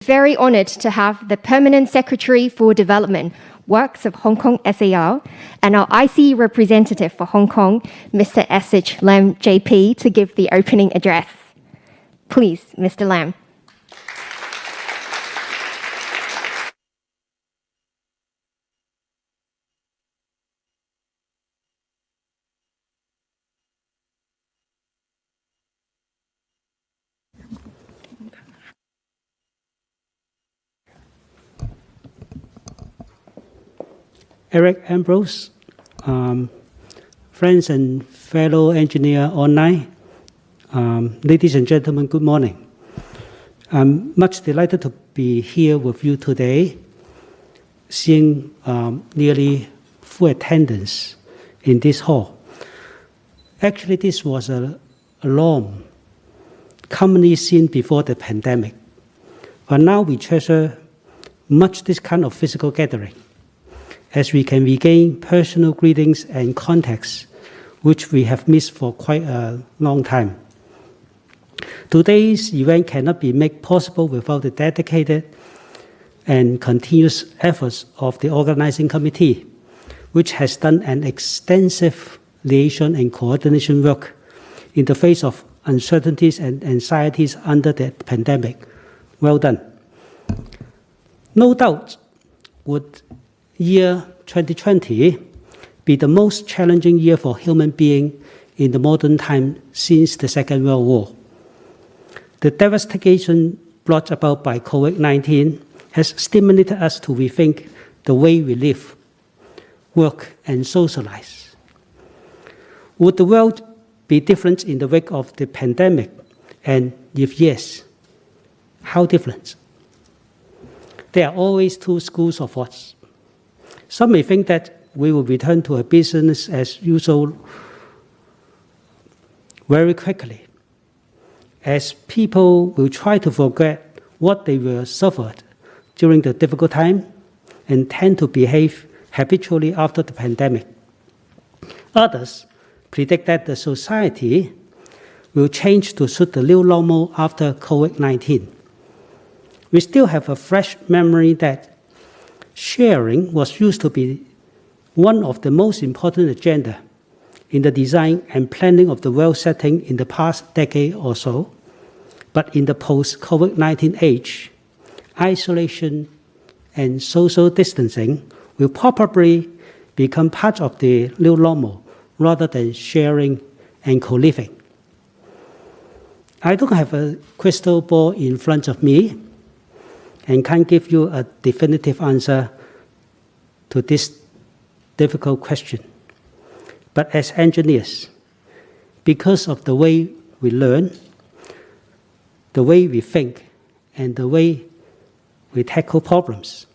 Very honoured to have the Permanent Secretary for Development, Works of Hong Kong SAR, and our IC representative for Hong Kong, Mr. Lam JP, to give the opening address. Please, Mr. Lam. Eric Ambrose, friends and fellow engineer online, ladies and gentlemen, good morning. I'm much delighted to be here with you today, seeing nearly full attendance in this hall. Actually, this was a norm commonly seen before the pandemic, but now we treasure much this kind of physical gathering, as we can regain personal greetings and contacts, which we have missed for quite a long time. Today's event cannot be made possible without the dedicated and continuous efforts of the organizing committee, which has done an extensive liaison and coordination work in the face of uncertainties and anxieties under the pandemic. Well done. No doubt, would year 2020 be the most challenging year for human beings in the modern time since the Second World War. The devastation brought about by COVID-19 has stimulated us to rethink the way we live, work, and socialize. Would the world be different in the wake of the pandemic? And if yes, how different? There are always two schools of thought. Some may think that we will return to a business as usual very quickly, as people will try to forget what they were suffered during the difficult time and tend to behave habitually after the pandemic. Others predict that the society will change to suit the new normal after COVID-19. We still have a fresh memory that sharing was used to be one of the most important agenda in the design and planning of the world setting in the past decade or so. But in the post-COVID-19 age, isolation and social distancing will probably become part of the new normal rather than sharing and co-living. I don't have a crystal ball in front of me and can't give you a definitive answer to this difficult question. But as engineers, because of the way we learn, the way we think, and the way we tackle problems,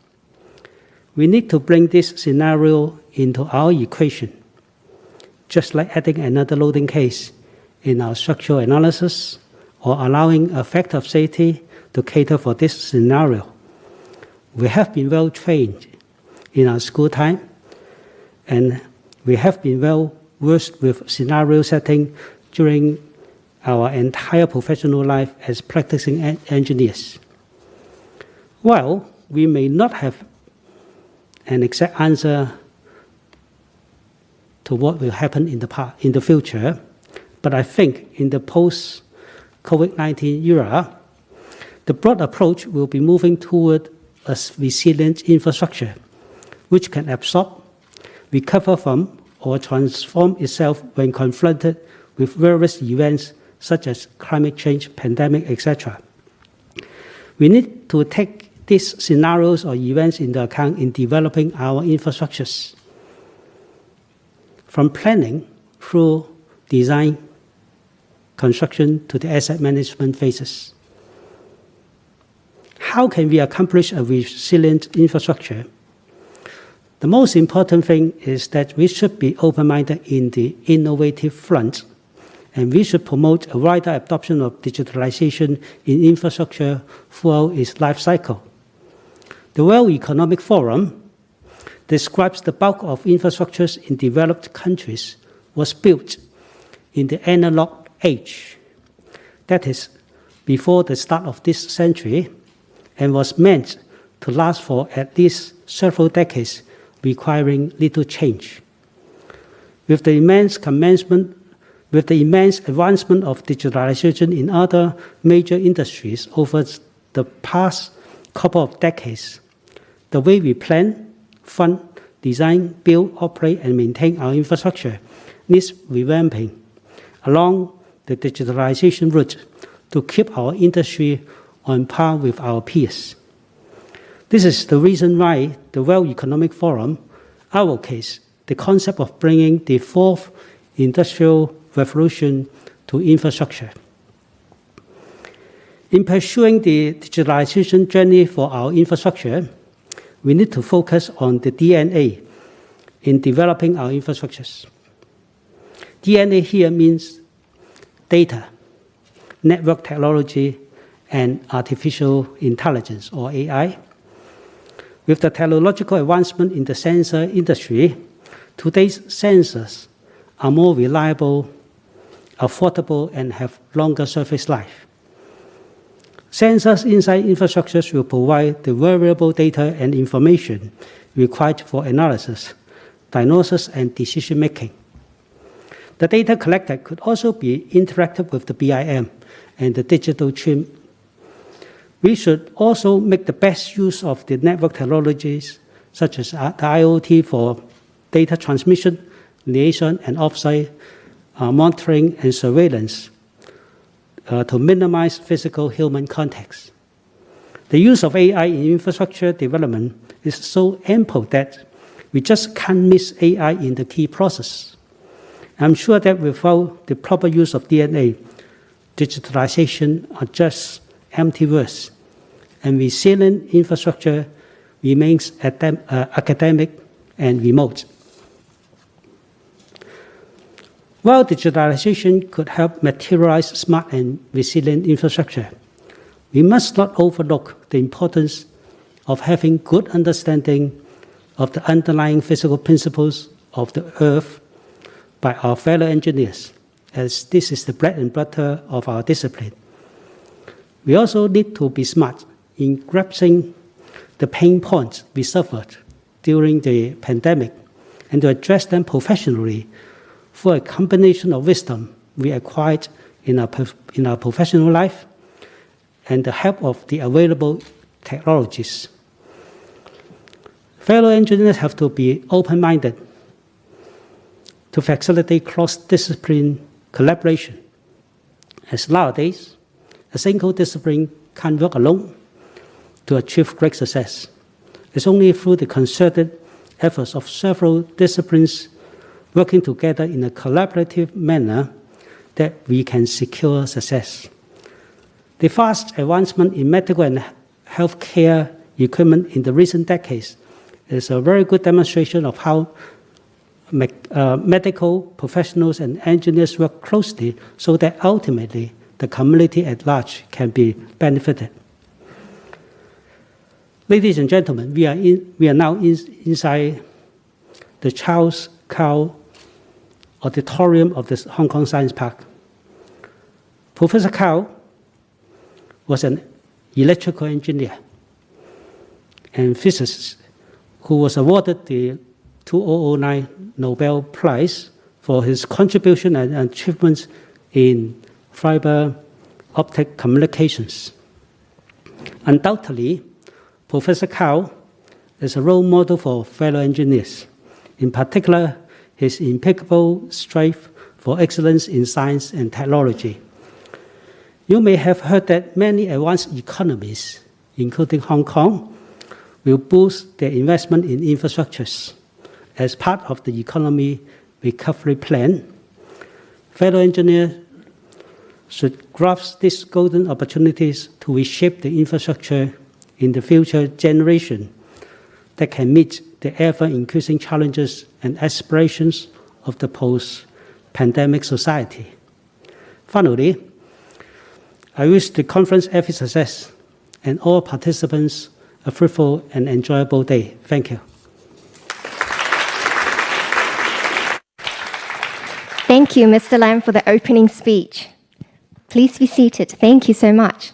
we need to bring this scenario into our equation, just like adding another loading case in our structural analysis or allowing a factor of safety to cater for this scenario. We have been well trained in our school time, and we have been well versed with scenario setting during our entire professional life as practicing engineers. While we may not have an exact answer to what will happen in the future, but I think in the post-COVID-19 era, the broad approach will be moving toward a resilient infrastructure which can absorb, recover from, or transform itself when confronted with various events such as climate change, pandemic, etc. We need to take these scenarios or events into account in developing our infrastructures, from planning through design, construction to the asset management phases. How can we accomplish a resilient infrastructure? The most important thing is that we should be open-minded in the innovative front, and we should promote a wider adoption of digitalization in infrastructure throughout its life cycle. The World Economic Forum describes the bulk of infrastructures in developed countries was built in the analog age, that is, before the start of this century, and was meant to last for at least several decades, requiring little change. With the immense advancement of digitalization in other major industries over the past couple of decades, the way we plan, fund, design, build, operate, and maintain our infrastructure needs revamping along the digitalization route to keep our industry on par with our peers. This is the reason why the World Economic Forum advocates the concept of bringing the fourth industrial revolution to infrastructure. In pursuing the digitalization journey for our infrastructure, we need to focus on the DNA in developing our infrastructures. DNA here means data, network technology, and artificial intelligence, or AI. With the technological advancement in the sensor industry, today's sensors are more reliable, affordable, and have longer surface life. Sensors inside infrastructures will provide the variable data and information required for analysis, diagnosis, and decision-making. The data collected could also be interactive with the BIM and the digital twin. We should also make the best use of the network technologies, such as the IoT for data transmission, liaison, and offsite monitoring and surveillance to minimize physical human contacts. The use of AI in infrastructure development is so ample that we just can't miss AI in the key process. I'm sure that without the proper use of DNA, digitalization are just empty words, and resilient infrastructure remains academic and remote. While digitalization could help materialize smart and resilient infrastructure, we must not overlook the importance of having good understanding of the underlying physical principles of the Earth by our fellow engineers, as this is the bread and butter of our discipline. We also need to be smart in grasping the pain points we suffered during the pandemic and to address them professionally for a combination of wisdom we acquired in our professional life and the help of the available technologies. Fellow engineers have to be open-minded to facilitate cross-discipline collaboration, as nowadays, a single discipline can't work alone to achieve great success. It's only through the concerted efforts of several disciplines working together in a collaborative manner that we can secure success. The fast advancement in medical and healthcare equipment in the recent decades is a very good demonstration of how medical professionals and engineers work closely so that ultimately the community at large can be benefited. Ladies and gentlemen, we are now inside the Charles Kao Auditorium of the Hong Kong Science Park. Professor Kao was an electrical engineer and physicist who was awarded the 2009 Nobel Prize for his contribution and achievements in fiber optic communications. Undoubtedly, Professor Kao is a role model for fellow engineers, in particular his impeccable strive for excellence in science and technology. You may have heard that many advanced economies, including Hong Kong, will boost their investment in infrastructures as part of the economy recovery plan. Fellow engineers should grasp these golden opportunities to reshape the infrastructure in the future generation that can meet the ever-increasing challenges and aspirations of the post-pandemic society. Finally, I wish the conference every success and all participants a fruitful and enjoyable day. Thank you. Thank you, Mr. Lam, for the opening speech. Please be seated. Thank you so much.